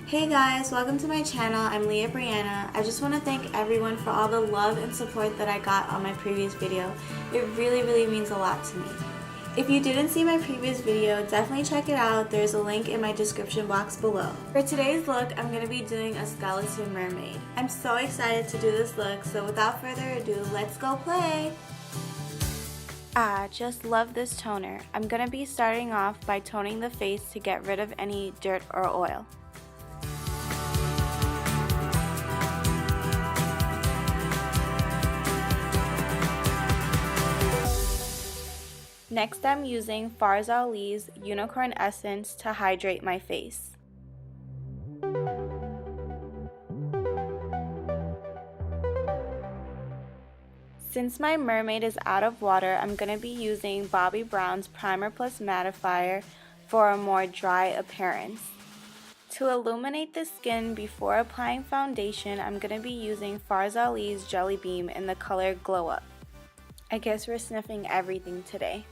Hey guys, welcome to my channel. I'm Leah Brianna. I just want to thank everyone for all the love and support that I got on my previous video. It really means a lot to me. If you didn't see my previous video, definitely check it out. There's a link in my description box below. For today's look, I'm going to be doing a skeleton mermaid. I'm so excited to do this look, so without further ado, let's go play! I just love this toner. I'm going to be starting off by toning the face to get rid of any dirt or oil. Next, I'm using Farsali's Unicorn Essence to hydrate my face. Since my mermaid is out of water, I'm going to be using Bobbi Brown's Primer plus Mattifier for a more dry appearance. To illuminate the skin before applying foundation, I'm going to be using Farsali's Jelly Beam in the color Glow Up. I guess we're sniffing everything today.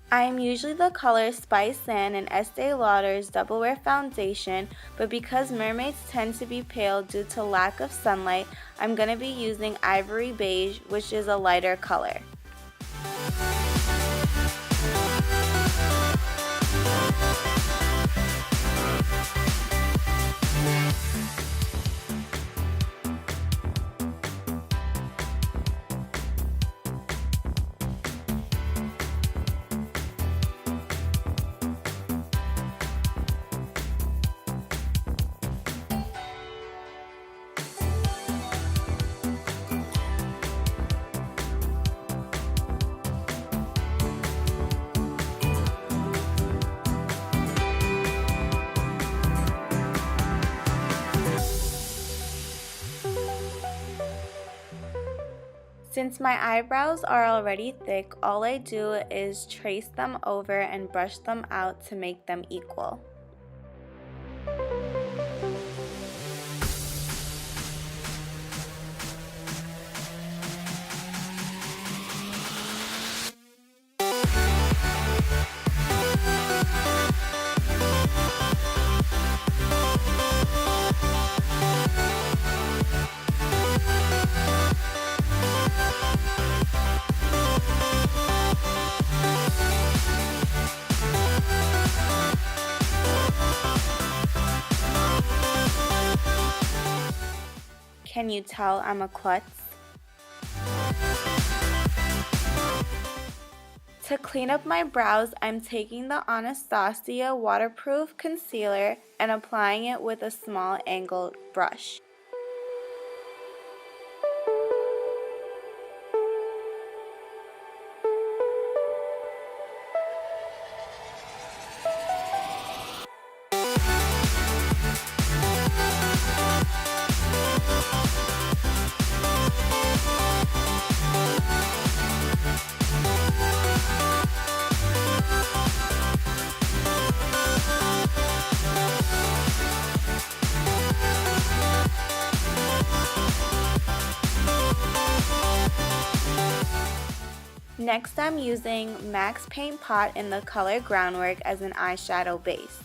I am usually the color Spice Sand in Estee Lauder's Double Wear Foundation, but because mermaids tend to be pale due to lack of sunlight, I'm going to be using Ivory Beige, which is a lighter color. Since my eyebrows are already thick, all I do is trace them over and brush them out to make them equal. Can you tell I'm a klutz? To clean up my brows, I'm taking the Anastasia waterproof concealer and applying it with a small angled brush. Next, I'm using MAC's Paint Pot in the color Groundwork as an eyeshadow base.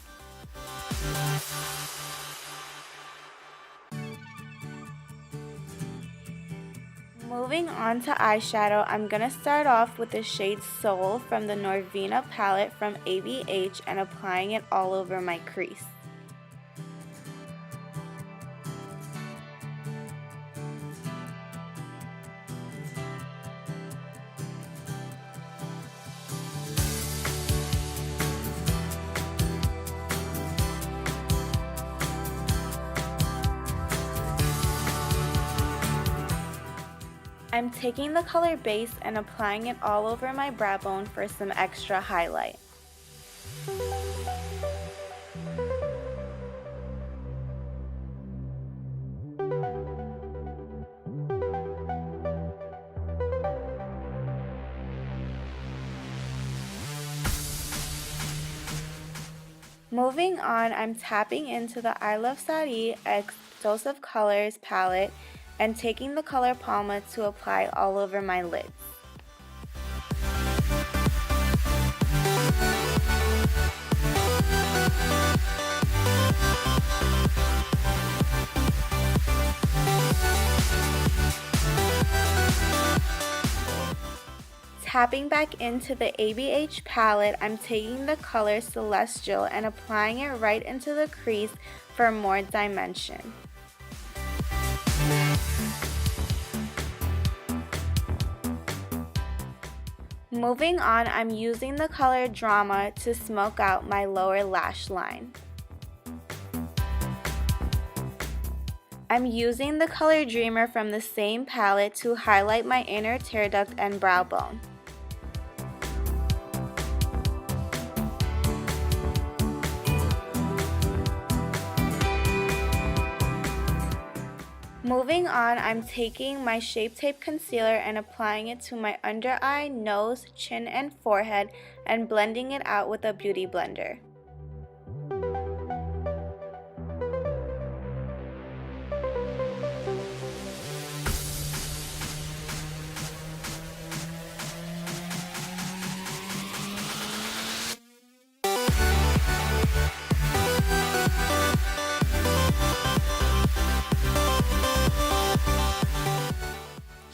Moving on to eyeshadow, I'm going to start off with the shade Soul from the Norvina Palette from ABH and applying it all over my crease. I'm taking the color Base and applying it all over my brow bone for some extra highlight. Moving on, I'm tapping into the iluvsarahii X Dose of Colors palette and taking the color Palma to apply all over my lids. tapping back into the ABH palette, I'm taking the color Celestial and applying it right into the crease for more dimension. Moving on, I'm using the color Drama to smoke out my lower lash line. I'm using the color Dreamer from the same palette to highlight my inner tear duct and brow bone. Moving on, I'm taking my Shape Tape Concealer and applying it to my under eye, nose, chin, and forehead and blending it out with a beauty blender.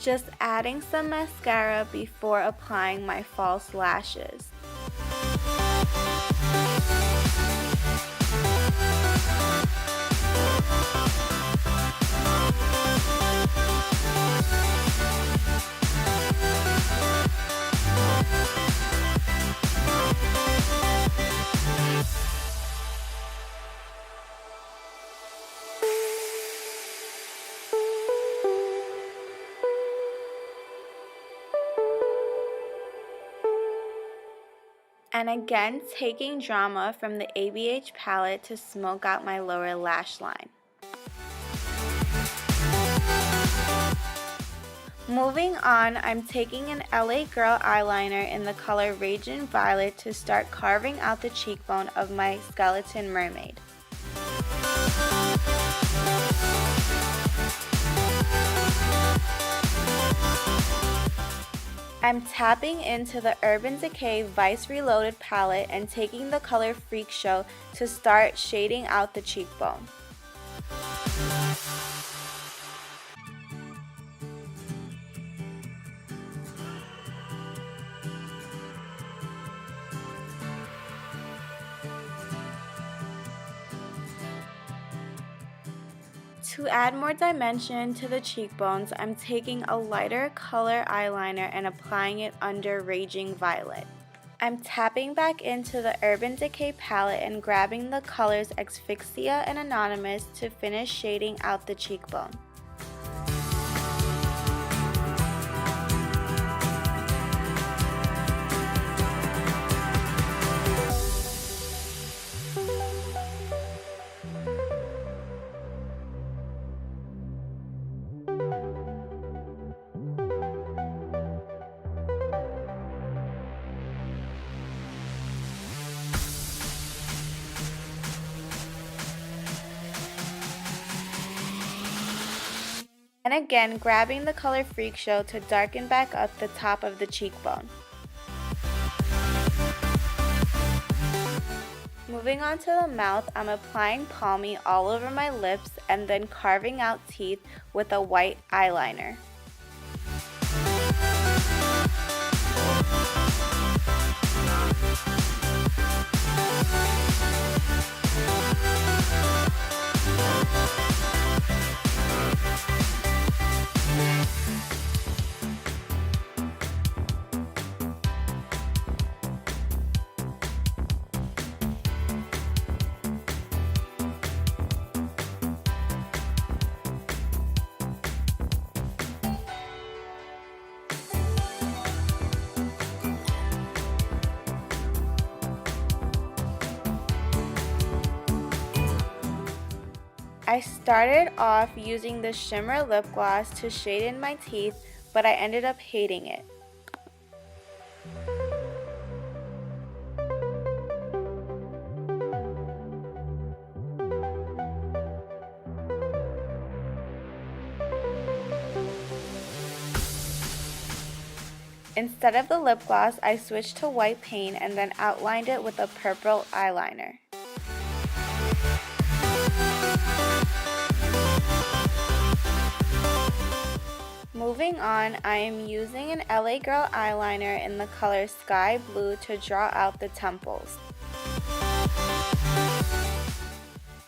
Just adding some mascara before applying my false lashes. And again, taking Drama from the ABH palette to smoke out my lower lash line. Moving on, I'm taking an LA Girl eyeliner in the color Raging Violet to start carving out the cheekbone of my skeleton mermaid. I'm tapping into the Urban Decay Vice Reloaded palette and taking the color Freak Show to start shading out the cheekbone. To add more dimension to the cheekbones, I'm taking a lighter color eyeliner and applying it under Raging Violet. I'm tapping back into the Urban Decay palette and grabbing the colors Asphyxia and Anonymous to finish shading out the cheekbone. And again, grabbing the color Freak Show to darken back up the top of the cheekbone. Moving on to the mouth, I'm applying Palmy all over my lips and then carving out teeth with a white eyeliner. I started off using the Shimmer lip gloss to shade in my teeth, but I ended up hating it. Instead of the lip gloss, I switched to white paint and then outlined it with a purple eyeliner. Moving on, I am using an LA Girl eyeliner in the color Sky Blue to draw out the temples.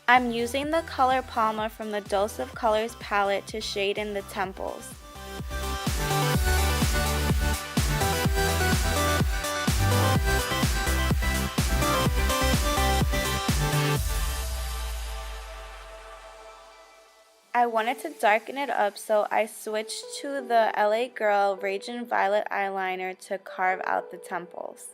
I'm using the color Palma from the Dose of Colors palette to shade in the temples. I wanted to darken it up, so I switched to the LA Girl Ragin' Violet eyeliner to carve out the temples.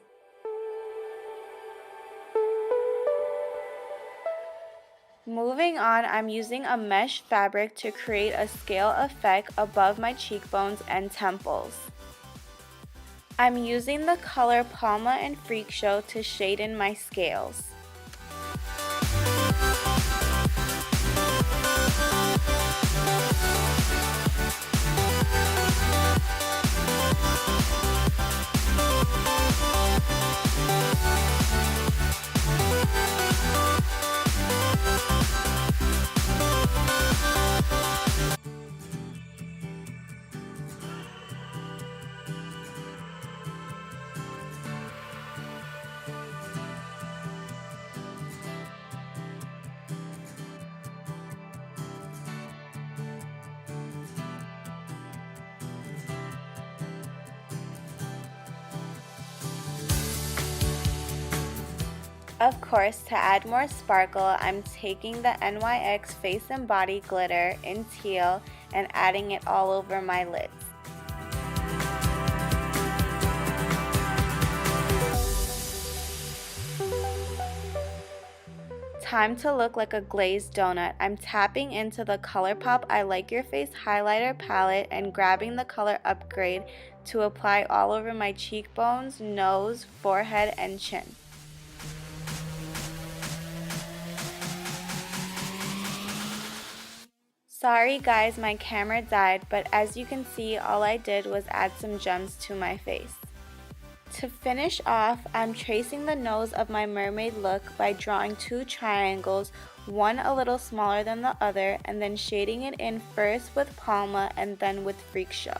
Moving on, I'm using a mesh fabric to create a scale effect above my cheekbones and temples. I'm using the color Palma and Freak Show to shade in my scales. Of course, to add more sparkle, I'm taking the NYX Face and Body Glitter in teal and adding it all over my lids. Time to look like a glazed donut. I'm tapping into the ColourPop I Like Your Face highlighter palette and grabbing the color Upgrade to apply all over my cheekbones, nose, forehead, and chin. Sorry guys, my camera died, but as you can see, all I did was add some gems to my face. To finish off, I'm tracing the nose of my mermaid look by drawing two triangles, one a little smaller than the other, and then shading it in first with Palma and then with Freak Show.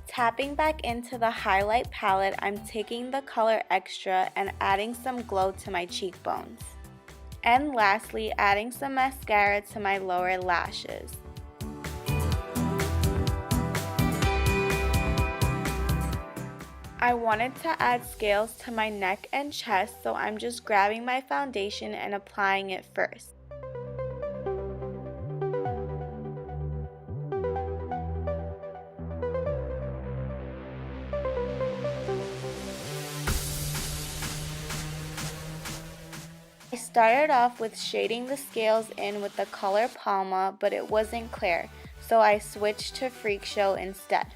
Tapping back into the highlight palette, I'm taking the color Extra and adding some glow to my cheekbones. And lastly, adding some mascara to my lower lashes. I wanted to add scales to my neck and chest, so I'm just grabbing my foundation and applying it first. I started off with shading the scales in with the color Palma, but it wasn't clear, so I switched to Freak Show instead.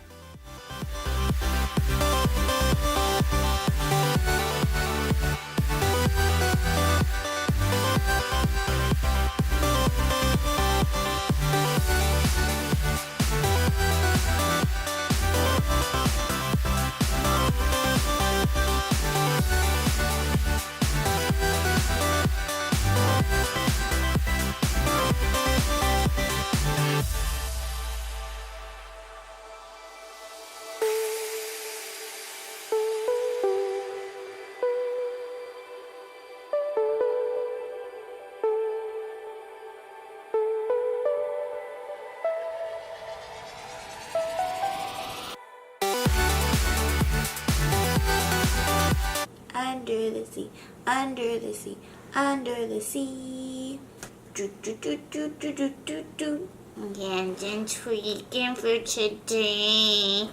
Under the sea, under the sea, under the sea. Do do do do do do do do. And then tweaking for today.